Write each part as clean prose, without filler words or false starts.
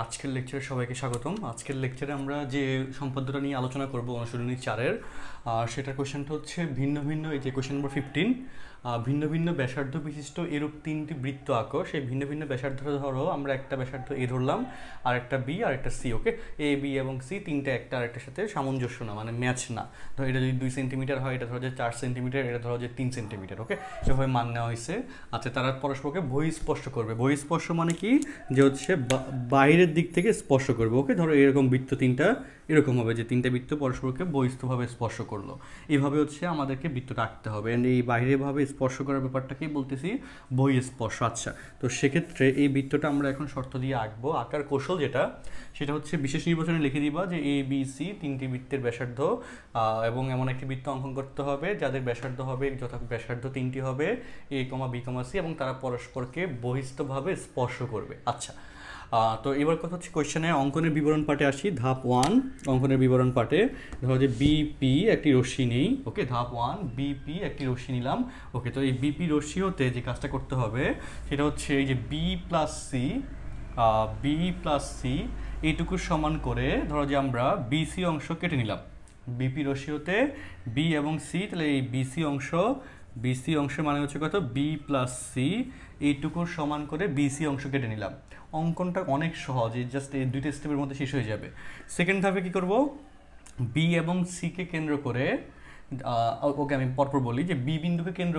আজকের লেকচারে সবাইকে স্বাগতম। আজকের লেকচারে আমরা যে সম্পাদ্যটা নিয়ে আলোচনা করব অনুশীলনী 4-এর, সেটার কোয়েশ্চেনটা হচ্ছে ভিন্ন ভিন্ন, এই যে কোয়েশ্চেন নম্বর 15, ভিন্ন ভিন্ন ব্যাসার্ধ বিশিষ্ট এরূপ তিনটি বৃত্ত আঁকো। সেই ভিন্ন ভিন্ন ব্যাসার্ধ ধরো, আমরা একটা ব্যাসার্ধ এ ধরলাম, আর একটা বি, আর একটা সি। ওকে, এ বি এবং সি তিনটা একটা আরেকটার সাথে সামঞ্জস্য না, মানে ম্যাচ না। ধরো এটা যদি 2 সেন্টিমিটার হয়, এটা ধরো যে 4 সেন্টিমিটার, এটা ধরো যে 3 সেন্টিমিটার। ওকে, এভাবে মান নেওয়া হয়েছে। আচ্ছা, তারা পরস্পরকে বহিঃস্পর্শ করবে। বহিঃস্পর্শ মানে কি, যে হচ্ছে বাইরের দিক থেকে স্পর্শ করবে। ওকে, ধরো এরকম বৃত্ত তিনটা এরকম হবে, যে তিনটা বৃত্ত পরস্পরকে বহিস্থভাবে স্পর্শ করলো। এইভাবে হচ্ছে আমাদেরকে বৃত্তটা আঁকতে হবে। অ্যান্ড এই বাইরেভাবে স্পর্শ করার ব্যাপারটাকেই বলতেছি বহিঃস্পর্শ। আচ্ছা, তো সেক্ষেত্রে এই বৃত্তটা আমরা এখন শর্ত দিয়ে আঁকবো। আঁকার কৌশল যেটা, সেটা হচ্ছে বিশেষ নির্বাচনে লিখে দিবা যে এ বি সি তিনটি বৃত্তের ব্যাসার্ধ, এবং এমন একটি বৃত্ত অঙ্কন করতে হবে যাদের ব্যাসার্ধ হবে, ব্যাসার্ধ তিনটি হবে, এ কমা বি কমা সি, এবং তারা পরস্পরকে বহিস্থভাবে স্পর্শ করবে। আচ্ছা, তো এবার কথা হচ্ছে কোয়েশ্চেনে অঙ্কনের বিবরণ পার্টে আসি। ধাপ 1 অঙ্কনের বিবরণ পার্টে ধরো যে বিপি একটি রশ্মি নেই। ওকে, ধাপ 1 বিপি একটি রশ্মি নিলাম। ওকে, তো এই বিপি রশ্মি হতে যে কাজটা করতে হবে সেটা হচ্ছে এই যে বি প্লাস সি এইটুকু সমান করে ধরো যে আমরা বিসি অংশ কেটে নিলাম। বিপি রশ্মি হতে বি এবং সি, তাহলে এই বিসি অংশ মানে হচ্ছে কত, বি প্লাস সি, এইটুকুর সমান করে বিসি অংশ কেটে নিলাম। অঙ্কনটা অনেক সহজ, এই জাস্ট এই দুইটা স্টেপের মধ্যে শেষ হয়ে যাবে। সেকেন্ড ধাপে কী করব, বি এবং সিকে কেন্দ্র করে, ওকে আমি পরপর বলি, যে বি বিন্দুকে কেন্দ্র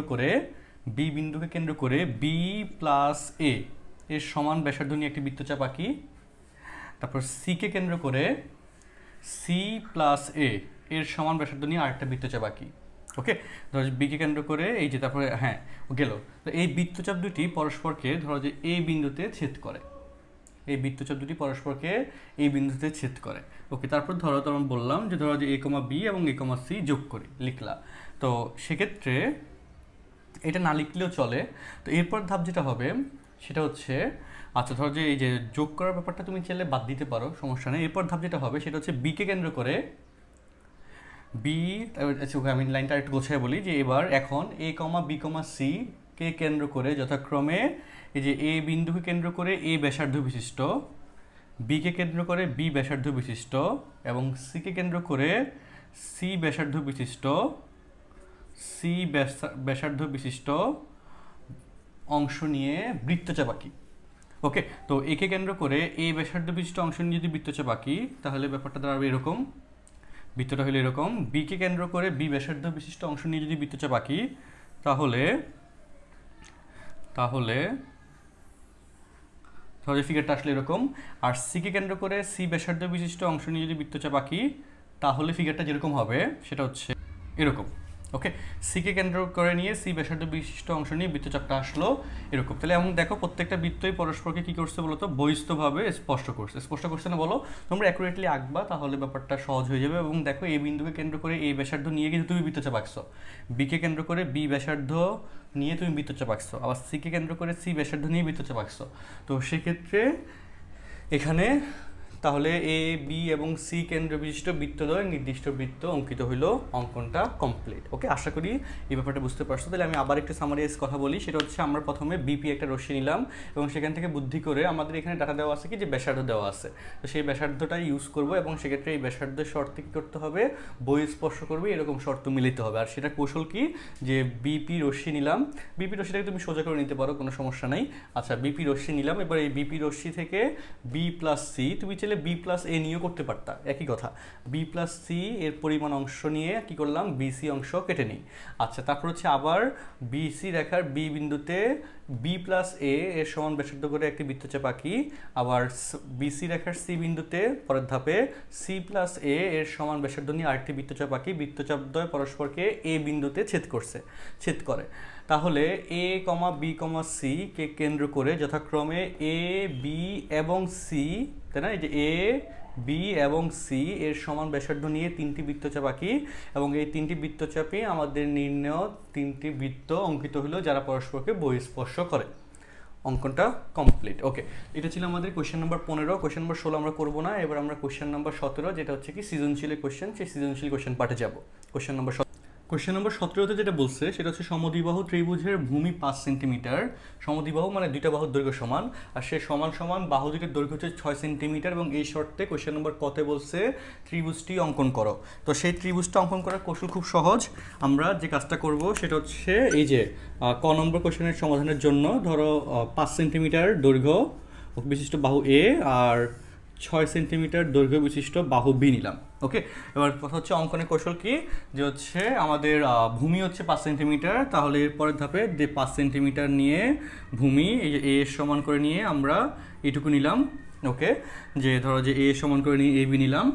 করে বি প্লাস এর সমান ব্যাসার্ধ নিয়ে একটি বৃত্তচাপ আঁকি। তারপর সিকে কেন্দ্র করে সি প্লাস এর সমান ব্যাসার্ধ নিয়ে আরেকটা বৃত্তচাপ আঁকি। ওকে, ধরো বিকে কেন্দ্র করে এই যে, তারপরে হ্যাঁ গেল। তো এই বৃত্তচাপ দুটি পরস্পরকে ধরো যে এই বিন্দুতে ছেদ করে, এই বৃত্তচাপ দুটি পরস্পরকে এই বিন্দুতে ছেদ করে। ওকে, তারপর ধরো তো আমি বললাম যে ধরো যে এ কমা বি এবং এ কমা সি যোগ করি, লিখলা। তো সেক্ষেত্রে এটা না লিখলেও চলে। তো এরপর ধাপ যেটা হবে সেটা হচ্ছে, আচ্ছা ধরো যে এই যে যোগ করার ব্যাপারটা তুমি চাইলে বাদ দিতে পারো, সমস্যা নেই। এরপর ধাপ যেটা হবে সেটা হচ্ছে বিকে কেন্দ্র করে আমি লাইনটা একটু গোছায় বলি, যে এবার এখন এ কমা বি কমা সি কে কেন্দ্র করে যথাক্রমে এই যে এ বিন্দুকে কেন্দ্র করে এ ব্যাসার্ধ বিশিষ্ট, বিকে কেন্দ্র করে বি ব্যাসার্ধ বিশিষ্ট, এবং সিকে কেন্দ্র করে সি ব্যাসার্ধ বিশিষ্ট অংশ নিয়ে বৃত্তচাপ আঁকি। ওকে, তো একে কেন্দ্র করে এ ব্যাসার্ধ বিশিষ্ট অংশ নিয়ে যদি বৃত্তচাপ আঁকি, তাহলে ব্যাপারটা দাঁড়াবে এরকম, বৃত্তটা হলো এরকম। বিকে কেন্দ্র করে বি ব্যাসার্ধ বিশিষ্ট অংশ নিয়ে যদি বৃত্তচাপ আঁকি, তাহলে ধরো ফিগারটা আসলে এরকম। আর সিকে কেন্দ্র করে সি ব্যাসার্ধ বিশিষ্ট অংশ নিয়ে যদি বৃত্তচাপ আঁকি, তাহলে ফিগারটা যেরকম হবে সেটা হচ্ছে এরকম। ওকে, সিকে কেন্দ্র করে নিয়ে সি ব্যাসার্ধ বিশিষ্ট অংশ নিয়ে বৃত্তচাপটা আসলো এরকম। তাহলে এখন দেখো প্রত্যেকটা বৃত্তই পরস্পরকে কী করছে বলো তো, বহিস্থভাবে স্পর্শ করছে না বলো। তোমরা অ্যাকুরেটলি আঁকবা, তাহলে ব্যাপারটা সহজ হয়ে যাবে। এবং দেখো এই বিন্দুকে কেন্দ্র করে এই ব্যাসার্ধ নিয়ে কিন্তু তুমি বৃত্তচাপ আঁকছো, বিকে কেন্দ্র করে বি ব্যাসার্ধ নিয়ে তুমি বৃত্তচাপ আঁকছো, আবার সিকে কেন্দ্র করে সি ব্যাসার্ধ নিয়ে বৃত্তচাপ আঁকছো। তো সেক্ষেত্রে এখানে তাহলে এ বি এবং সি কেন্দ্র বিশিষ্ট বৃত্তদ্বয় নির্দিষ্ট বৃত্ত অঙ্কিত হইল, অঙ্কনটা কমপ্লিট। ওকে, আশা করি এই ব্যাপারটা বুঝতে পারছো। তাহলে আমি আবার একটু সামারাইজ কথা বলি, সেটা হচ্ছে আমরা প্রথমে বিপি একটা রশ্মি নিলাম, এবং সেখান থেকে বুদ্ধি করে আমাদের এখানে ডাটা দেওয়া আছে কি, যে ব্যাসার্ধ দেওয়া আছে, তো সেই ব্যাসার্ধটাই ইউজ করব। এবং সেক্ষেত্রে এই ব্যাসার্ধের শর্তে কী করতে হবে, বহিঃস্পর্শ করবে, এরকম শর্ত মিলিতে হবে। আর সেটা কৌশল কি, যে বিপি রশ্মি নিলাম, বিপি রশ্মিটাকে তুমি সোজা করে নিতে পারো, কোনো সমস্যা নেই। আচ্ছা, বিপি রশ্মি নিলাম, এবার এই বিপি রশ্মি থেকে বি প্লাস সি, তুমি চাইলে বি প্লাস এ নিয়েও করতে পারতা, একই কথা। বি প্লাস সি এর পরিমাণ অংশ নিয়ে কি করলাম, বিসি অংশ কেটে নিই। আচ্ছা, তারপর হচ্ছে আবার বিসি রেখার বি বিন্দুতে বি প্লাস এর সমান ব্যাসার্ধ করে একটি বৃত্তচাপ আঁকি। আবার বিসি রেখার সি বিন্দুতে পরের ধাপে সি প্লাস এর সমান ব্যাসার্ধ নিয়ে আরেকটি বৃত্তচাপ আঁকি। বৃত্তচাপদ্বয় পরস্পরকে এ বিন্দুতে ছেদ করে। তাহলে এ কমা বি কমা সি কে কেন্দ্র করে যথাক্রমে এ বি এবং সি, তাই না, এই যে এ বি এবং সি এর সমান ব্যাসার্ধ নিয়ে তিনটি বৃত্তচাপ আঁকি। এবং এই তিনটি বৃত্তচাপে আমাদের নির্ণয় তিনটি বৃত্ত অঙ্কিত হলো যারা পরস্পরকে বহিঃস্পর্শ করে। অঙ্কনটা কমপ্লিট। ওকে, এটা ছিল আমাদের কোয়েশ্চেন নাম্বার 15। কোয়েশ্চেন নাম্বার 16 আমরা করবো না, এবার আমরা কোয়েশ্চেন নাম্বার 17, যেটা হচ্ছে কি সৃজনশীলের কোয়েশ্চেন, সেই সৃজনশীল কোয়েশ্চেন পার্টে যাব। কোয়েশ্চেন নাম্বার কোশ্চেন নম্বর 17তে যেটা বলছে সেটা হচ্ছে সমদ্বিবাহু ত্রিভুজের ভূমি 5 সেন্টিমিটার, সমদ্বিবাহু মানে দুইটা বাহুর দৈর্ঘ্য সমান, আর সে সমান সমান বাহু দুটির দৈর্ঘ্য হচ্ছে 6 সেন্টিমিটার, এবং এই শর্তে কোশ্চেন নম্বর কতে বলছে ত্রিভুজটি অঙ্কন করো। তো সেই ত্রিভুজটা অঙ্কন করার কৌশল খুব সহজ। আমরা যে কাজটা করব সেটা হচ্ছে এই যে ক নম্বর কোশ্চেনের সমাধানের জন্য ধরো 5 সেন্টিমিটার দৈর্ঘ্য বিশিষ্ট বাহু এ আর 6 সেন্টিমিটার দৈর্ঘ্য বিশিষ্ট বাহু বি নিলাম। ওকে, এবার কথা হচ্ছে অঙ্কনের কৌশল কি, যে হচ্ছে আমাদের ভূমি হচ্ছে 5 সেন্টিমিটার, তাহলে এরপরের ধাপে যে 5 সেন্টিমিটার নিয়ে ভূমি এই যে এ সমান করে নিয়ে আমরা এইটুকু নিলাম। ওকে, যে ধরো যে এ সমান করে নিয়ে এ বি নিলাম।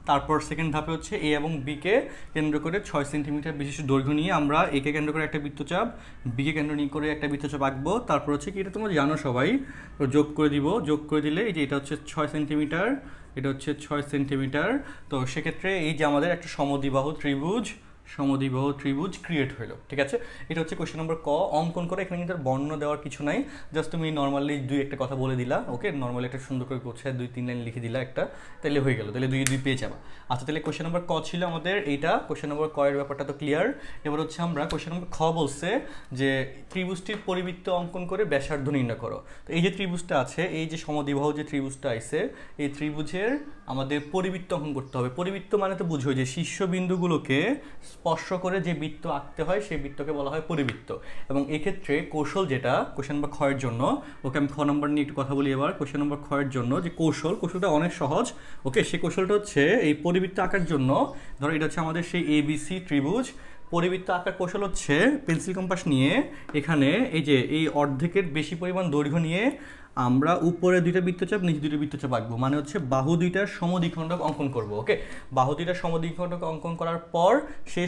তারপর সেকেন্ড ধাপে হচ্ছে এ এবং বিকে কেন্দ্র করে 6 সেন্টিমিটার বিশিষ্ট দৈর্ঘ্য নিয়ে আমরা একে কেন্দ্র করে একটা বৃত্তচাপ, বিকে কেন্দ্র নিয়ে করে একটা বৃত্তচাপ আঁকবো। তারপর হচ্ছে কি, এটা তোমরা জানো সবাই, যোগ করে দিব, যোগ করে দিলে এই যে এটা হচ্ছে 6 সেন্টিমিটার, এটা হচ্ছে 6 সেন্টিমিটার। তো সেক্ষেত্রে এই যে আমাদের একটা সমদ্বিবাহু ত্রিভুজ ক্রিয়েট হলো। ঠিক আছে, এটা হচ্ছে কোশ্চেন নম্বর ক। অঙ্কন করে এখানে কিন্তু বর্ণ দেওয়ার কিছু নাই, জাস্ট তুমি নর্মালি দুই একটা কথা বলে দিলা। ওকে, নর্মালি একটা সুন্দর করে গোছায় 2-3 লাইন লিখে দিলা একটা, তাহলে হয়ে গেল, তাহলে 2 পেয়ে যাবা। আচ্ছা, তাহলে কোশ্চেন নম্বর ক ছিল আমাদের এইটা। কোশ্চেন নম্বর ক এর ব্যাপারটা তো ক্লিয়ার। এবার হচ্ছে আমরা কোশ্চেন নম্বর খ বলছে যে ত্রিভুজটির পরিবৃত্ত অঙ্কন করে ব্যাসার্ধ নির্ণয় করো। তো এই যে ত্রিভুজটা আছে, এই যে সমদ্বিবাহু যে ত্রিভুজটা আইছে, এই ত্রিভুজের আমাদের পরিবৃত্ত অঙ্কন করতে হবে। পরিবৃত্ত মানে তো বুঝো যে শীর্ষবিন্দুগুলোকে স্পর্শ করে যে বৃত্ত আঁকতে হয় সেই বৃত্তকে বলা হয় পরিবৃত্ত। এবং এক্ষেত্রে কৌশল যেটা কোশ্চেন নম্বর খ এর জন্য, ওকে আমি খ নম্বর নিয়ে একটু কথা বলি এবার। কোশ্চেন নম্বর খ এর জন্য যে কৌশলটা অনেক সহজ। ওকে, সেই কৌশলটা হচ্ছে এই পরিবৃত্ত আঁকার জন্য, ধরো এটা হচ্ছে আমাদের সেই এবিসি ত্রিভুজ। পরিবৃত্ত আঁকার কৌশল হচ্ছে পেন্সিল কম্পাস নিয়ে এখানে এই যে এই অর্ধেকের বেশি পরিমাণ দৈর্ঘ্য নিয়ে আমরা উপরে দুইটা বৃত্তচাপ, নিচে দুইটা বৃত্তচাপ আঁকবো। মানে হচ্ছে বাহু দুইটার সমদ্বিখণ্ডক অঙ্কন করব। ওকে, বাহু দুইটার সমদ্বিখণ্ডক অঙ্কন করার পর সেই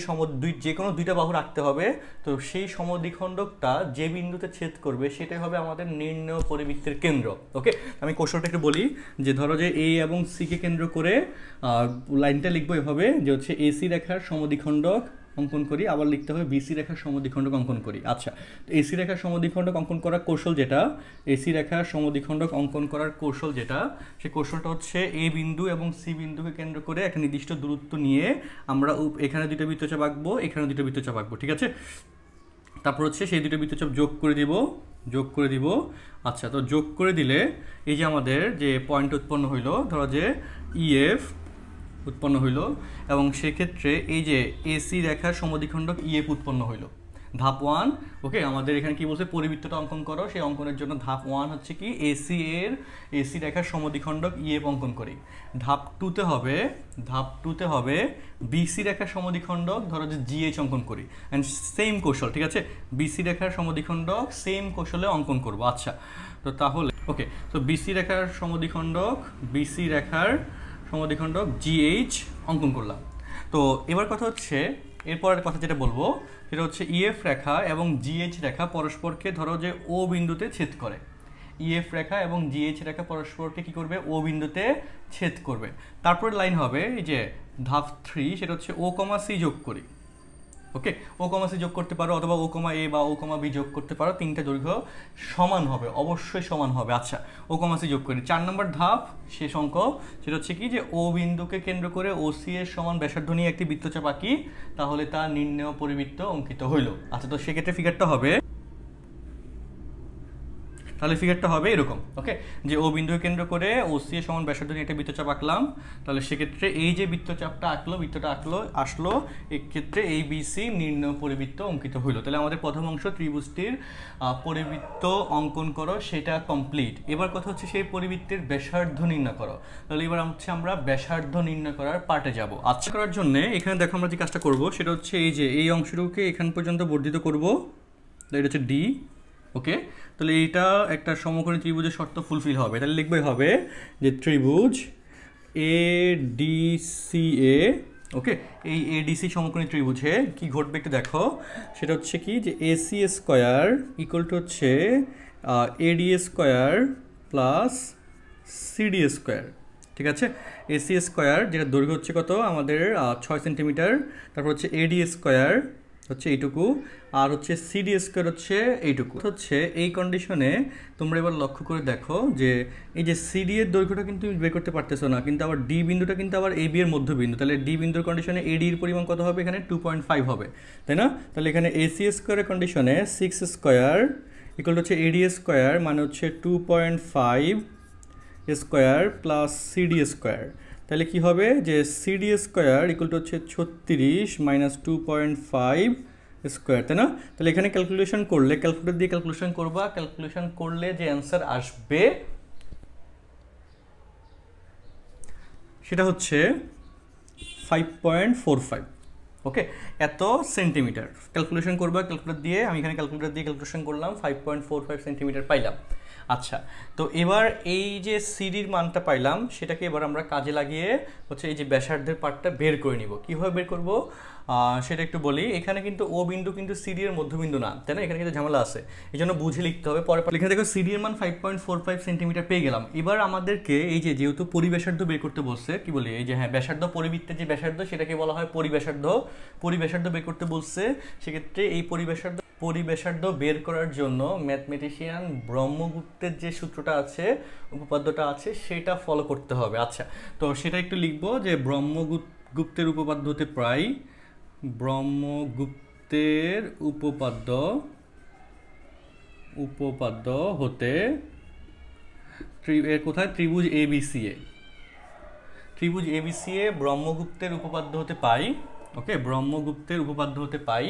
যে কোনো দুইটা বাহু রাখতে হবে। তো সেই সমদ্বিখণ্ডকটা যে বিন্দুতে ছেদ করবে সেটাই হবে আমাদের নির্ণেয় পরিবৃত্তের কেন্দ্র। ওকে, আমি কৌশলটা একটু বলি, যে ধরো যে এ এবং সি কে কেন্দ্র করে লাইনটা লিখবো এভাবে, যে হচ্ছে এসি রেখার সমদ্বিখণ্ডক অঙ্কন করি, আবার লিখতে হবে বিসি রেখার সমদ্বিখণ্ডক অঙ্কন করি। আচ্ছা, তো এসি রেখার সমদ্বিখণ্ডক অঙ্কন করার কৌশল যেটা, এসি রেখার সমদ্বিখণ্ডক অঙ্কন করার কৌশল যেটা, সেই কৌশলটা হচ্ছে এ বিন্দু এবং সি বিন্দুকে কেন্দ্র করে একটা নির্দিষ্ট দূরত্ব নিয়ে আমরা এখানে দুটো বৃত্তচাপ আঁকবো, এখানে দুটো বৃত্তচাপ আঁকবো। ঠিক আছে, তারপর হচ্ছে সেই দুটো বৃত্তচাপ যোগ করে দিব। আচ্ছা, তো যোগ করে দিলে এই যে আমাদের যে পয়েন্ট উৎপন্ন হইলো, ধরো যে ইএফ উৎপন্ন হইল, এবং সেক্ষেত্রে এই যে এসি রেখার সমদ্বিখণ্ডক ইএফ উৎপন্ন হইল। ধাপ 1। ওকে, আমাদের এখানে কি বলছে, পরিবৃত্তটা অঙ্কন করো। সেই অঙ্কনের জন্য ধাপ 1 হচ্ছে কি এসি রেখার সমদ্বিখণ্ডক ইএফ অঙ্কন করি। ধাপ 2তে হবে বিসি রেখার সমদ্বিখণ্ডক ধরো যে জিএইচ অঙ্কন করি। অ্যান্ড সেম কৌশল, ঠিক আছে, বিসি রেখার সমদ্বিখণ্ডক সেম কৌশলে অঙ্কন করব। আচ্ছা, তো তাহলে ওকে, তো বিসি রেখার সমদ্বিখণ্ডক জিএইচ অঙ্কন করলাম। তো এবার কথা হচ্ছে, এরপরের কথা যেটা বলবো সেটা হচ্ছে ইএফ রেখা এবং জিএইচ রেখা পরস্পরকে ধরো যে ও বিন্দুতে ছেদ করে। ইএফ রেখা এবং জিএইচ রেখা পরস্পরকে কি করবে, ও বিন্দুতে ছেদ করবে। তারপরে লাইন হবে এই যে ধাপ 3, সেটা হচ্ছে ও কমা সি যোগ করি। ওকে, ও কমা সি যোগ করতে পারো, অথবা ও কমা এ বা ও কমা বি যোগ করতে পারো। তিনটা দৈর্ঘ্য সমান হবে, অবশ্যই সমান হবে। আচ্ছা, ও কমা সি যোগ করি। 4 নম্বর ধাপ, শেষ অঙ্ক, সেটা হচ্ছে কি, যে ও বিন্দুকে কেন্দ্র করে ও সি এর সমান ব্যাসার্ধ নিয়ে একটি বৃত্তচাপ আঁকি, তাহলে তার নির্ণেয় পরিবৃত্ত অঙ্কিত হইল। আচ্ছা, তো সেক্ষেত্রে ফিগারটা হবে এরকম। ওকে, যে ও বিন্দুকে কেন্দ্র করে ও সি এর সমান ব্যাসার্ধ নিয়ে একটা বৃত্তচাপ আঁকলাম, তাহলে সেক্ষেত্রে এই যে বৃত্তটা আসলো, এক্ষেত্রে এই বিসি নির্ণেয় পরিবৃত্ত অঙ্কিত হইল। তাহলে আমাদের প্রথম অংশ ত্রিভুজটির পরিবৃত্ত অঙ্কন করো, সেটা কমপ্লিট। এবার কথা হচ্ছে সেই পরিবৃত্তের ব্যাসার্ধ নির্ণয় করো। তাহলে এবার হচ্ছে আমরা ব্যাসার্ধ নির্ণয় করার পার্টে যাব। আচ্ছা, করার জন্য এখানে দেখো আমরা যে কাজটা করব সেটা হচ্ছে এই যে এই অংশটুকুকে এখান পর্যন্ত বর্ধিত করব, এটা হচ্ছে ডি। ওকে, তাহলে এইটা একটা সমকোণী ত্রিভুজের শর্ত ফুলফিল হবে। তাহলে লিখবেই হবে যে ত্রিভুজ এডিসিএ। ওকে, এই এডিসি সমকোণী ত্রিভুজে কি ঘটবে একটু দেখো, সেটা হচ্ছে কি, যে এসি স্কোয়ার ইকুয়াল টু হচ্ছে এডি স্কোয়ার প্লাস সিডি স্কোয়ার। ঠিক আছে, এসি স্কোয়ার যেটা দৈর্ঘ্য হচ্ছে কত আমাদের 6 সেন্টিমিটার, তারপর হচ্ছে এডি স্কোয়ার হচ্ছে এইটুকু, আর হচ্ছে সিডি স্কোয়ার হচ্ছে এইটুকু। হচ্ছে এই কন্ডিশনে তোমরা এবার লক্ষ্য করে দেখো যে এই যে সিডি এর দৈর্ঘ্যটা কিন্তু বের করতে পারতেছো না, কিন্তু আবার ডি বিন্দুটা কিন্তু আবার এবি এর মধ্যবিন্দু, তাহলে ডি বিন্দুর কন্ডিশনে এডি এর পরিমাণ কত হবে এখানে 2.5 হবে, তাই না? তাহলে এখানে এসি স্কোয়ারের কন্ডিশনে 6 স্কোয়ার ইকুয়াল হচ্ছে এডি স্কোয়ার মানে হচ্ছে 2.5 স্কোয়ার প্লাস সিডি স্কোয়ার। তাহলে কি হবে যে সিডি স্কোয়ার ইকুয়াল টু হচ্ছে 36 মাইনাস 2.5 স্কোয়ার, তাই না? তাহলে এখানে ক্যালকুলেশন করলে, ক্যালকুলেটর দিয়ে ক্যালকুলেশন করবা, ক্যালকুলেশন করলে যে অ্যান্সার আসবে সেটা হচ্ছে 5.45। ওকে, এত সেন্টিমিটার ক্যালকুলেশন করবা ক্যালকুলেটর দিয়ে। আমি এখানে ক্যালকুলেটর দিয়ে ক্যালকুলেশন করলাম, 5.45 সেন্টিমিটার পাইলাম। আচ্ছা, তো এবার এই যে সিডির মানটা পাইলাম সেটাকে এবার আমরা কাজে লাগিয়ে হচ্ছে এই যে ব্যাসার্ধের পার্টটা বের করে নিব। কীভাবে বের করব সেটা একটু বলি। এখানে কিন্তু ও বিন্দু কিন্তু সিডি এর মধ্যবিন্দু না, তাই না? এখানে কিন্তু ঝামেলা আছে, এই জন্য বুঝে লিখতে হবে। পরে এখানে দেখো সিডি এর মান 5.45 সেন্টিমিটার পেয়ে গেলাম। এবার আমাদেরকে এই যে যেহেতু পরিব্যাসার্ধ বের করতে বলছে, কি বলি এই যে হ্যাঁ ব্যাসার্ধ পরিবৃত্তের যে ব্যাসার্ধ সেটাকে বলা হয় পরিব্যাসার্ধ। পরিব্যাসার্ধ বের করতে বলছে, সেক্ষেত্রে এই পরিব্যাসার্ধ বের করার জন্য ম্যাথমেটিশিয়ান ব্রহ্মগুপ্তের যে সূত্রটা আছে, উপপাদ্যটা আছে, সেটা ফলো করতে হবে। আচ্ছা, তো সেটা একটু লিখবো যে ব্রহ্মগুপ্তের উপপাদ্য হতে প্রায় ব্রহ্মগুপ্তের উপপাদ্য হতে কোথায় ত্রিভুজ এবিসিএ, ত্রিভুজ এবিসিএ ব্রহ্মগুপ্তের উপপাদ্য হতে পাই। ওকে, ব্রহ্মগুপ্তের উপপাদ্য হতে পাই।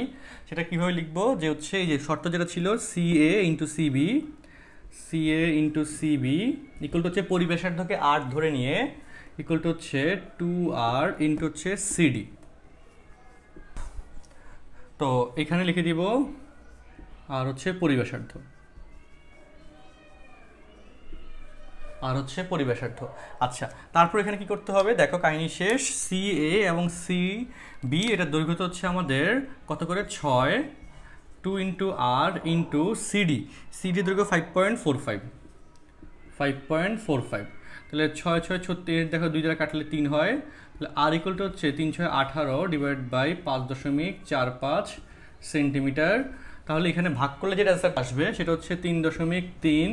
সেটা কীভাবে লিখবো যে হচ্ছে এই যে শর্ত যেটা ছিল CA into CB equal to হচ্ছে পরিব্যাসার্ধকে আর ধরে নিয়ে ইকুয়াল টু হচ্ছে 2r ইন্টু হচ্ছে সিডি। তো এখানে লিখে দিব আর হচ্ছে পরিব্যাসার্ধ, আর হচ্ছে পরিব্যাসার্ধ। আচ্ছা, তারপর এখানে কি করতে হবে দেখো, কাহিনী শেষ। সি এ এবং সি বি এটার দৈর্ঘ্য তো হচ্ছে আমাদের কত করে 6, 2 ইন্টু আর ইন্টু সিডি, সিডি দৈর্ঘ্য 5.45। তাহলে 6 6 36, দেখো 2 দ্বারা কাটলে 3 হয়, তাহলে আর ইকুয়াল টু হচ্ছে 3 6 18 ডিভাইড বাই 5.45 সেন্টিমিটার। তাহলে এখানে ভাগ করলে যেটা অ্যান্সার আসবে সেটা হচ্ছে 3.3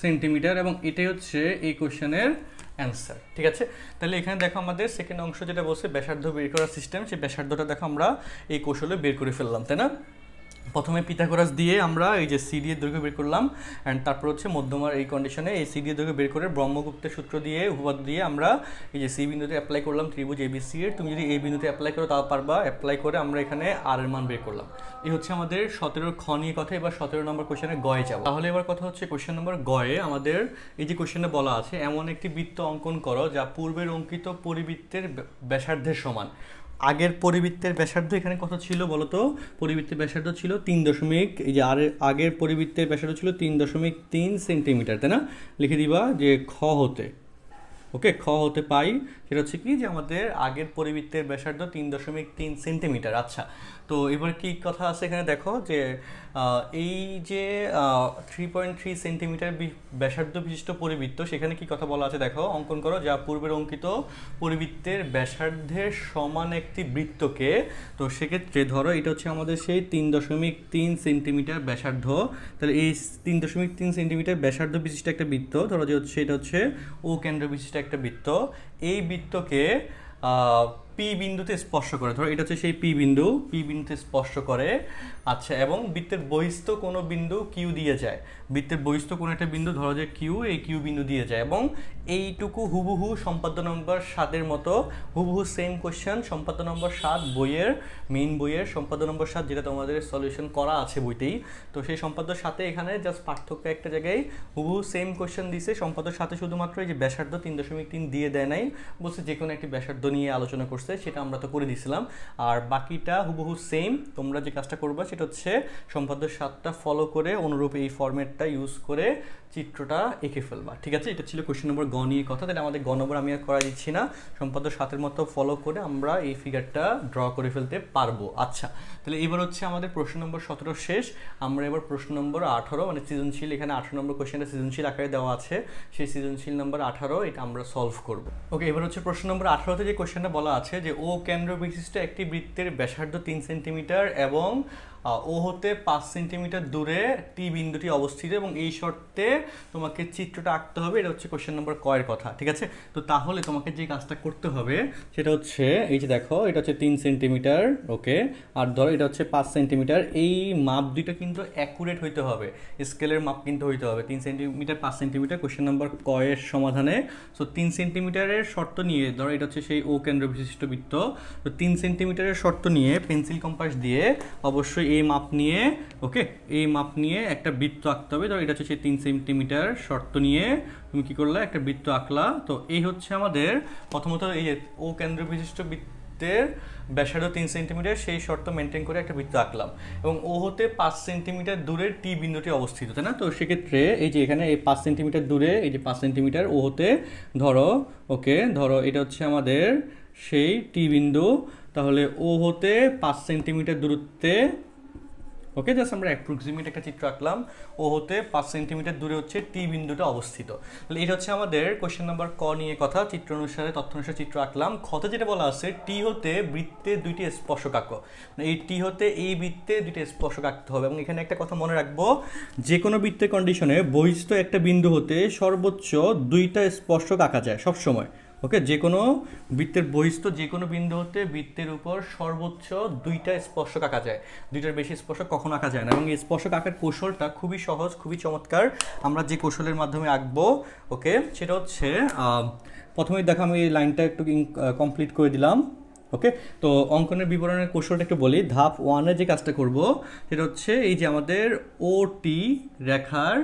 সেন্টিমিটার, এবং এটাই হচ্ছে এই কোশ্চেনের অ্যান্সার। ঠিক আছে, তাহলে এখানে দেখো আমাদের সেকেন্ড অংশ যেটা বলছে ব্যাসার্ধ বের করার সিস্টেম, সেই ব্যাসার্ধটা দেখো আমরা এই কৌশলে বের করে ফেললাম, তাই না? প্রথমে পিথাগোরাস দিয়ে আমরা এই যে সিডি এর দৈর্ঘ্য বের করলাম, অ্যান্ড তারপর হচ্ছে মধ্যমার এই কন্ডিশনে এই সিডি এর দৈর্ঘ্য বের করে ব্রহ্মগুপ্তের সূত্র দিয়ে উপপাদ্য দিয়ে আমরা এই যে সি বিন্দুতে অ্যাপ্লাই করলাম ত্রিভুজ এবিসি এর। তুমি যদি এই বিন্দুতে অ্যাপ্লাই করো তাও পারবা, অ্যাপ্লাই করে আমরা এখানে আর এর মান বের করলাম। এই হচ্ছে আমাদের 17 খ নিয়ে কথা। এবার 17 নম্বর কোশ্চেনে গয়ে যাবো। তাহলে এবার কথা হচ্ছে কোশ্চেন নম্বর গয়ে আমাদের এই যে কোশ্চেনে বলা আছে এমন একটি বৃত্ত অঙ্কন করো যা পূর্বের অঙ্কিত পরিবৃত্তের ব্যাসার্ধের সমান। আগের পরিবৃত্তের ব্যাসার্ধ এখানে কত ছিল বলতো? পরিবৃত্তের ব্যাসার্ধ ছিল 3 এই যে আগের পরিবৃত্তের ব্যাসার্ধ ছিল 3.3 সেন্টিমিটার, তাই না? লিখে দিবা যে খ হতে, ওকে, খ হতে পাই সেটা হচ্ছে কি যে আমাদের আগের পরিবৃত্তের ব্যাসার্ধ 3.3 সেন্টিমিটার। আচ্ছা, তো এবার কি কথা আছে এখানে দেখো যে এই যে 3.3 সেন্টিমিটার ব্যাসার্ধ বিশিষ্ট পরিবৃত্ত, সেখানে কি কথা বলা আছে দেখো, অঙ্কন করো যা পূর্বের অঙ্কিত পরিবৃত্তের ব্যাসার্ধের সমান একটি বৃত্তকে। তো সেক্ষেত্রে ধরো এটা হচ্ছে আমাদের সেই 3.3 সেন্টিমিটার ব্যাসার্ধ, তাহলে এই 3.3 সেন্টিমিটার ব্যাসার্ধ বিশিষ্ট একটা বৃত্ত ধরো যে হচ্ছে এটা হচ্ছে ও কেন্দ্র বিশিষ্ট একটা বৃত্ত। এই বৃত্তকে পি বিন্দুতে স্পর্শ করে, ধরো এটা হচ্ছে সেই পি বিন্দুতে স্পর্শ করে। আচ্ছা, এবং বৃত্তের বহিস্থ কোনো বিন্দু কিউ দিয়ে যায়, বৃত্তের বহিস্থ কোনো একটা বিন্দু ধরো যে কিউ, এই কিউ বিন্দু দিয়ে যায়, এবং এইটুকু হুবহু সম্পাদ্য নম্বর 7-এর মতো হুবহু সেম কোশ্চেন সম্পাদ্য নম্বর 7 বইয়ের, মেইন বইয়ের সম্পাদ্য নম্বর 7 যেটা তোমাদের সলিউশন করা আছে বইতেই। তো সেই সম্পাদ্য 7-এ এখানে জাস্ট পার্থক্য একটা জায়গায় হুবহু সেম কোশ্চেন দিছে। সম্পাদ্য 7-এ শুধুমাত্র এই যে ব্যাসার্ধ 3.3 দিয়ে দেয় নাই, বলছে যে কোনো একটি ব্যাসার্ধ নিয়ে আলোচনা করছে, সেটা আমরা তো করে দিয়েছিলাম। আর বাকিটা হুবহু সেম। তোমরা যে কাজটা করবা সেটা হচ্ছে সম্পাদ্য 7টা ফলো করে অনুরূপ এই ফরম্যাটটা ইউজ করে চিত্রটা এঁকে ফেলবা। ঠিক আছে, এটা ছিল কোশ্চেন নম্বর গ নিয়ে কথা। তাহলে আমাদের গ নম্বর আমি আর করা দিচ্ছি না, সম্পাদ্য 7-এর মতো ফলো করে আমরা এই ফিগারটা ড্র করে ফেলতে পারবো। আচ্ছা, তাহলে এবার হচ্ছে আমাদের প্রশ্ন নম্বর 17 শেষ। আমরা এবার প্রশ্ন নম্বর 18 মানে সৃজনশীল, এখানে 18 নম্বর কোশ্চেনটা সৃজনশীল আকারে দেওয়া আছে, সেই সৃজনশীল নম্বর 18 এটা আমরা সলভ করব। ওকে, এবার হচ্ছে প্রশ্ন নম্বর 18তে যে কোশ্চেনটা বলা আছে যে ও কেন্দ্র বিশিষ্ট একটি বৃত্তের ব্যাসার্ধ 3 সেন্টিমিটার এবং ও হতে 5 সেন্টিমিটার দূরে টি বিন্দুটি অবস্থিত, এবং এই শর্তে তোমাকে চিত্রটা আঁকতে হবে। এটা হচ্ছে কোশ্চেন নম্বর ক এর কথা, ঠিক আছে। তো তাহলে তোমাকে যে কাজটা করতে হবে সেটা হচ্ছে, এই যে দেখো এটা হচ্ছে 3 সেন্টিমিটার, ওকে, আর ধরো এটা হচ্ছে 5 সেন্টিমিটার। এই মাপ দুইটা কিন্তু অ্যাকুরেট হইতে হবে, স্কেলের মাপ কিন্তু হইতে হবে। 3 সেন্টিমিটার 5 সেন্টিমিটার কোশ্চেন নম্বর ক এর সমাধানে। সো 3 সেন্টিমিটারের শর্ত নিয়ে, ধরো এটা হচ্ছে সেই ও কেন্দ্র বিশিষ্ট বৃত্ত, তো 3 সেন্টিমিটারের শর্ত নিয়ে পেন্সিল কম্পাস দিয়ে অবশ্যই এই মাপ নিয়ে, ওকে, এই মাপ নিয়ে একটা বৃত্ত আঁকতে হবে। ধরো এটা হচ্ছে সেই 3 সেন্টিমিটার শর্ত নিয়ে তুমি কি করলে, একটা বৃত্ত আঁকলা। তো এই হচ্ছে আমাদের প্রথমত এই যে ও কেন্দ্র বিশিষ্ট বৃত্তের ব্যাসার্ধ 3 সেন্টিমিটার, সেই শর্ত মেনটেন করে একটা বৃত্ত আঁকলাম, এবং ও হতে 5 সেন্টিমিটার দূরে টি বিন্দুটি অবস্থিত, তাই না? তো সেক্ষেত্রে এই যে এখানে এই 5 সেন্টিমিটার দূরে, এই যে 5 সেন্টিমিটার ও হতে, ধরো, ওকে, ধরো এটা হচ্ছে আমাদের সেই টি বিন্দু। তাহলে ও হতে 5 সেন্টিমিটার দূরত্বে, ওকে, জাস্ট আমরা অ্যাপ্রক্সিমেট একটা চিত্র আঁকলাম। ও হতে 5 সেন্টিমিটার দূরে হচ্ছে টি বিন্দুটা অবস্থিত। তাহলে এটা হচ্ছে আমাদের কোশ্চেন নাম্বার ক নিয়ে কথা, চিত্র অনুসারে তথ্য অনুসারে চিত্র আঁকলাম। খতে যেটা বলা আছে, টি হতে বৃত্তে দুইটি স্পর্শক আঁকো, এই টি হতে এই বৃত্তে দুইটি স্পর্শক আঁকতে হবে। এবং এখানে একটা কথা মনে রাখবো, যে কোনো বৃত্তের কন্ডিশনে বহিস্থ একটা বিন্দু হতে সর্বোচ্চ দুইটা স্পর্শক আঁকা যায় সবসময়, ওকে। যে কোনো বৃত্তের বহিস্থ যে কোনো বিন্দু হতে বৃত্তের উপর সর্বোচ্চ দুইটা স্পর্শক আঁকা যায়, দুইটার বেশি স্পর্শক কখনো আঁকা যায় না। এবং এই স্পর্শক আঁকার কৌশলটা খুবই সহজ, খুবই চমৎকার। আমরা যে কৌশলের মাধ্যমে আঁকবো, ওকে, সেটা হচ্ছে প্রথমেই দেখো আমি এই লাইনটা একটু কমপ্লিট করে দিলাম, ওকে। তো অঙ্কনের বিবরণের কৌশলটা একটু বলি। ধাপ 1-এ যে কাজটা করব সেটা হচ্ছে এই যে আমাদের ও টি রেখার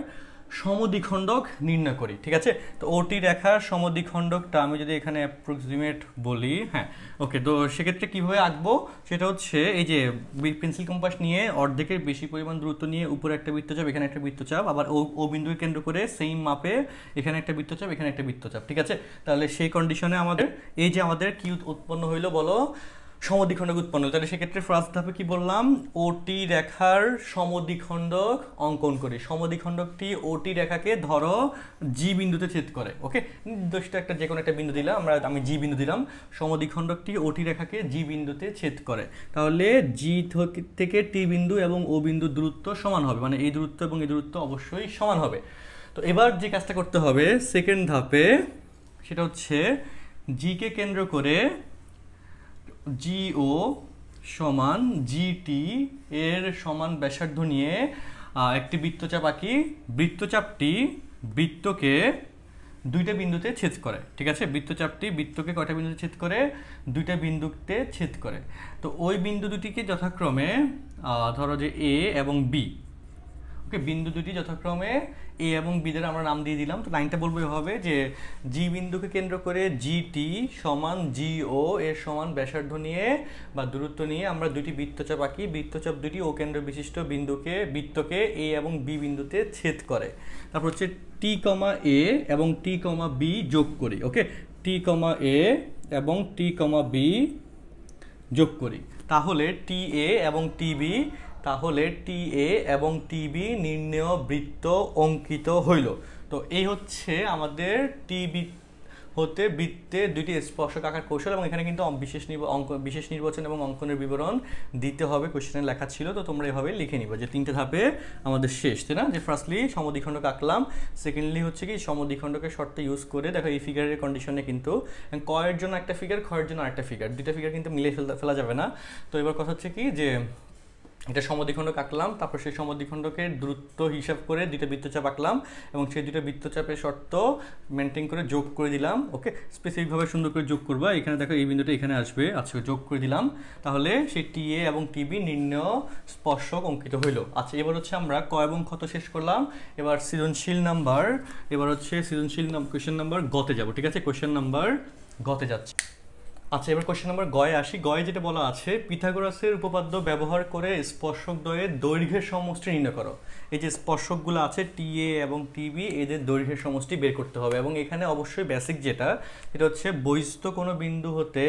সমদ্বিখণ্ডক নির্ণয় করি, ঠিক আছে। তো ওটি রেখার সমদ্বিখণ্ডকটা আমি যদি এখানে অ্যাপ্রক্সিমেট বলি, হ্যাঁ, ওকে। তো সেক্ষেত্রে কীভাবে আঁকবো সেটা হচ্ছে এই যে পেন্সিল কম্পাস নিয়ে অর্ধেকের বেশি পরিমাণ দূরত্ব নিয়ে উপরে একটা বৃত্তচাপ, এখানে একটা বৃত্তচাপ, আবার ও বিন্দুকে কেন্দ্র করে সেম মাপে এখানে একটা বৃত্তচাপ, এখানে একটা বৃত্তচাপ, ঠিক আছে। তাহলে সেই কন্ডিশনে আমাদের এই যে আমাদের কি উৎপন্ন হইলো বলো, সমদ্বিখণ্ডক উৎপন্ন। তাহলে সেক্ষেত্রে ফার্স্ট ধাপে কি বললাম, ওটি রেখার সমদ্বিখণ্ডক অঙ্কন করি। সমদ্বিখণ্ডকটি ওটি রেখাকে ধরো জি বিন্দুতে ছেদ করে, ওকে। নির্দিষ্ট একটা যে কোনো একটা বিন্দু দিলাম, আমি জি বিন্দু দিলাম। সমদ্বিখণ্ডকটি ওটি রেখাকে জি বিন্দুতে ছেদ করে। তাহলে জি থেকে টি বিন্দু এবং ও বিন্দুর দূরত্ব সমান হবে, মানে এই দূরত্ব এবং এই দূরত্ব অবশ্যই সমান হবে। তো এবার যে কাজটা করতে হবে সেকেন্ড ধাপে, সেটা হচ্ছে জিকে কেন্দ্র করে জিও সমান জিটি এর সমান ব্যাসার্ধ নিয়ে একটি বৃত্তচাপ আঁকি। বৃত্তচাপটি বৃত্তকে দুইটা বিন্দুতে ছেদ করে, ঠিক আছে। বৃত্তচাপটি বৃত্তকে কয়টা বিন্দুতে ছেদ করে, দুইটা বিন্দুতে ছেদ করে। তো ওই বিন্দু দুটিকে যথাক্রমে ধরো যে এ এবং বি, ওকে, বিন্দু দুটি যথাক্রমে এ এবং বি দ্বারা আমরা নাম দিয়ে দিলাম। তো লাইনটা বলবো হবে যে জি বিন্দুকে কেন্দ্র করে জিটি সমান জিও এর সমান ব্যাসার্ধ নিয়ে বা দূরত্ব নিয়ে আমরা দুটি বৃত্তচাপ আঁকি। বৃত্তচাপ দুটি ও কেন্দ্র বিশিষ্ট বৃত্তকে এ এবং বি বিন্দুতে ছেদ করে। তারপর হচ্ছে টি কমা এ এবং টি কমা বি যোগ করি, ওকে। টি কমা এ এবং টি কমা বি যোগ করি। তাহলে টি এ এবং টি বি, তাহলে টি এ এবং টিবি নির্ণেয় বৃত্ত অঙ্কিত হইল। তো এই হচ্ছে আমাদের টিবি হতে বৃত্তে দুইটি স্পর্শক আঁকার কৌশল। এবং এখানে কিন্তু বিশেষ নির্বাচন এবং অঙ্কনের বিবরণ দিতে হবে, কোশ্চেনে লেখা ছিল। তো তোমরা এভাবে লিখে নিবে যে 3টে ধাপে আমাদের শেষ, তাই না? যে ফার্স্টলি সমদ্বিখণ্ডক আঁকলাম, সেকেন্ডলি হচ্ছে কি সমদ্বিখণ্ডকের শর্ত ইউজ করে, দেখো এই ফিগারের কন্ডিশনে কিন্তু ক এর জন্য একটা ফিগার, খ এর জন্য আরেকটা ফিগার, দুইটা ফিগার কিন্তু মিলিয়ে ফেলা যাবে না। তো এবার কথা হচ্ছে কি যে এটা সমদ্বিখণ্ডক আঁকলাম, তারপর সেই সমদ্বিখণ্ডকের দূরত্ব হিসাব করে দুইটা বৃত্তচাপ আঁকলাম এবং সেই দুটো বৃত্তচাপের শর্ত মেনটেন করে যোগ করে দিলাম, ওকে। স্পেসিফিকভাবে সুন্দর করে যোগ করবা। এখানে দেখো এই বিন্দুটা এখানে আসবে, আচ্ছা, যোগ করে দিলাম। তাহলে সেই টি এ এবং টিবি নির্ণেয় স্পর্শক অঙ্কিত হইল। আচ্ছা, এবার হচ্ছে আমরা ক এবং খ তো শেষ করলাম। এবার সৃজনশীল কোয়েশ্চেন নাম্বার গতে যাব, ঠিক আছে। কোয়েশ্চেন নাম্বার গতে যাচ্ছে। আচ্ছা, এবার কোশ্চেন নাম্বার গয়ে আসি। গয়ে যেটা বলা আছে, পিথাগোরাসের উপপাদ্য ব্যবহার করে স্পর্শক দ্বয়ের দৈর্ঘ্যের সমষ্টি নির্ণয় করো। এই যে স্পর্শকগুলো আছে টি এ এবং টিবি, এদের দৈর্ঘ্যের সমষ্টি বের করতে হবে। এবং এখানে অবশ্যই বেসিক যেটা হচ্ছে বহিস্থ কোনো বিন্দু হতে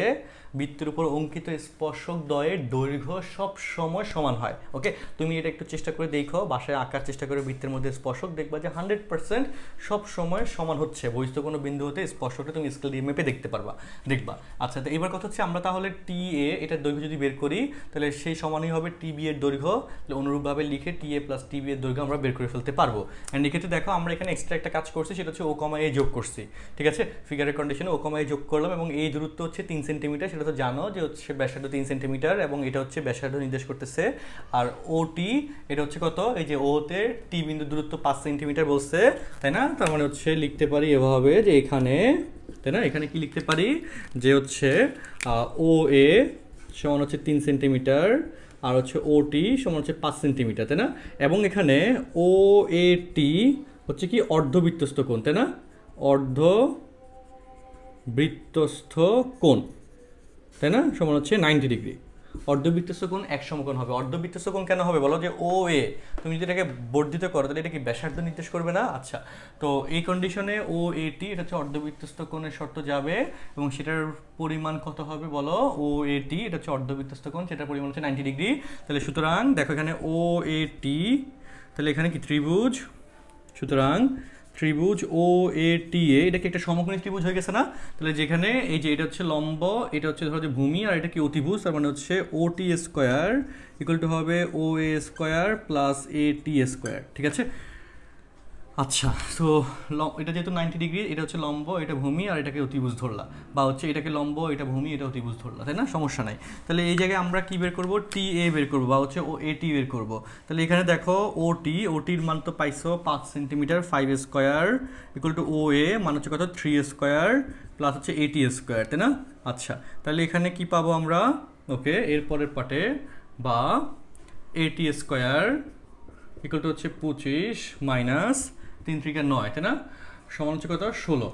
বৃত্তের উপর অঙ্কিত স্পর্শক দ্বয়ের দৈর্ঘ্য সব সময় সমান হয়, ওকে। তুমি এটা একটু চেষ্টা করে দেখো, বাসায় আঁকার চেষ্টা করে বৃত্তের মধ্যে স্পর্শক, দেখবা যে 100% সব সময় সমান হচ্ছে। বহিস্থ কোনো বিন্দু হতে স্পর্শকটা তুমি স্কেল দিয়ে মেপে দেখবা। আচ্ছা, তো এবার কথা হচ্ছে আমরা তাহলে টি এ এটার দৈর্ঘ্য যদি বের করি তাহলে সেই সমানই হবে টিবি এর দৈর্ঘ্য, তাহলে অনুরূপভাবে লিখে টি এ প্লাস টিবি এর দৈর্ঘ্য আমরা বের করে ফেলতে পারবো। অ্যান্ড এক্ষেত্রে দেখো আমরা এখানে এক্সট্রা একটা কাজ করছি, সেটা হচ্ছে ও কমা এ যোগ করছি, ঠিক আছে। ফিগারের কন্ডিশনে ও কমা এ যোগ করলাম এবং এই দূরত্ব হচ্ছে 3 সেন্টিমিটার, সেটা তো জানো যে হচ্ছে ব্যাসার্ধ 3 সেন্টিমিটার এবং এটা হচ্ছে ব্যাসার্ধ নির্দেশ করতেছে। আর ও টি এটা হচ্ছে কত, এই যে ওতে টি বিন্দু দূরত্ব 5 সেন্টিমিটার বলছে, তাই না। তার মানে হচ্ছে লিখতে পারি এভাবে যে এখানে, তাই না, এখানে কি লিখতে পারি যে হচ্ছে ও এ সমান হচ্ছে 3 সেন্টিমিটার আর হচ্ছে ও টি সমান হচ্ছে 5 সেন্টিমিটার, তাই না। এবং এখানে ও এ টি হচ্ছে কি অর্ধবৃত্তস্থ কোণ, তাই না, অর্ধবৃত্তস্থ কোণ, তাই না, সমান হচ্ছে 90 ডিগ্রি। অর্ধবৃত্তস্থ কোণ এক সমকোণ হবে। অর্ধবৃত্তস্থ কোণ কেন হবে বলো, যে ও এ তুমি যদি এটাকে বর্ধিত করো তাহলে এটা কি ব্যাসার্ধ নির্দেশ করবে না। আচ্ছা, তো এই কন্ডিশনে ও এ টি এটা হচ্ছে অর্ধবৃত্তস্থ কোণের শর্ত যাবে এবং সেটার পরিমাণ কত হবে বলো, ও এ টি এটা হচ্ছে অর্ধবৃত্তস্থ কোণ, সেটার পরিমাণ হচ্ছে 90 ডিগ্রি। তাহলে সুতরাং দেখো এখানে ও এ টি, তাহলে এখানে কি ত্রিভুজ, সুতরাং ত্রিভুজ ও এ টি এ এটা কি একটা সমকোণী ত্রিভুজ হয়ে গেছে না। তাহলে যেখানে এই যে এটা হচ্ছে লম্ব, এটা হচ্ছে ধরো যে ভূমি, আর এটা কি অতিভুজ, তার মানে হচ্ছে ও টি স্কোয়ার ইকুয়াল টু হবে ও এ স্কোয়ার প্লাস এ টি স্কোয়ার, ঠিক আছে। আচ্ছা, তো এটা যেহেতু 90 ডিগ্রি, এটা হচ্ছে লম্ব, এটা ভূমি, আর এটাকে অতিভুজ ধরলা, বা হচ্ছে এটাকে লম্ব, এটা ভূমি, এটা অতিভুজ ধরলা, তাই না, সমস্যা নাই। তাহলে এই জায়গায় আমরা কি বের করব, টি এ বের করবো, বা হচ্ছে ও এ টি বের করবো। তাহলে এখানে দেখো ওটির মান তো পাইছো 5 সেন্টিমিটার, 5 স্কোয়ার ইকুয়াল টু ও এ মান হচ্ছে কত 3 স্কোয়ার প্লাস হচ্ছে এ টি স্কোয়ার, তাই না। আচ্ছা, তাহলে এখানে কি পাবো আমরা, ওকে, এরপরের পার্টে বা এ টি স্কোয়ার ইকুয়াল টু হচ্ছে 25 মাইনাস 3 3 9, তাই না, সমান হচ্ছে কত 16,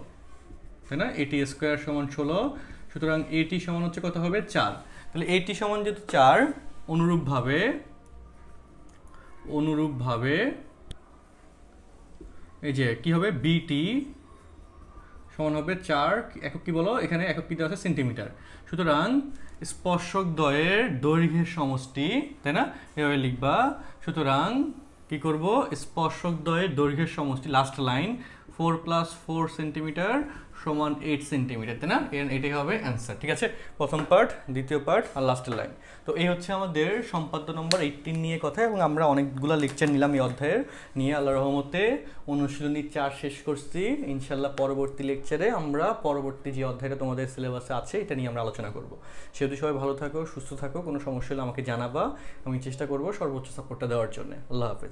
তাই না। এটি স্কোয়ার সমান 16, সুতরাং এটি সমান হচ্ছে কত হবে 4। তাহলে এটি সমান যেহেতু 4, অনুরূপভাবে এই যে কি হবে, বিটি সমান হবে 4 একক, কি বলো এখানে একক কি দেওয়া আছে সেন্টিমিটার। সুতরাং স্পর্শক দ্বয়ের দৈর্ঘ্যের সমষ্টি, তাই না, এভাবে লিখবা। সুতরাং কি করব, স্পর্শক দ্বয়ের দৈর্ঘ্যের সমষ্টি, লাস্ট লাইন 4 + 4 সেন্টিমিটার সমান 8 সেন্টিমিটার, তাই না, এটাই হবে অ্যান্সার, ঠিক আছে। প্রথম পার্ট, দ্বিতীয় পার্ট আর লাস্টের লাইন। তো এই হচ্ছে আমাদের সম্পাদ্য নম্বর 18 নিয়ে কথা, এবং আমরা অনেকগুলো লেকচার নিলাম এই অধ্যায়ের নিয়ে। আল্লাহর রহমতে অনুশীলনী 4 শেষ করছি। ইনশাল্লাহ পরবর্তী লেকচারে আমরা পরবর্তী যে অধ্যায়টা তোমাদের সিলেবাসে আছে এটা নিয়ে আমরা আলোচনা করব। সেহেতু সবাই ভালো থাকো, সুস্থ থাকো, কোনো সমস্যা হলে আমাকে জানাবা, আমি চেষ্টা করব সর্বোচ্চ সাপোর্টটা দেওয়ার জন্য। আল্লাহ হাফেজ।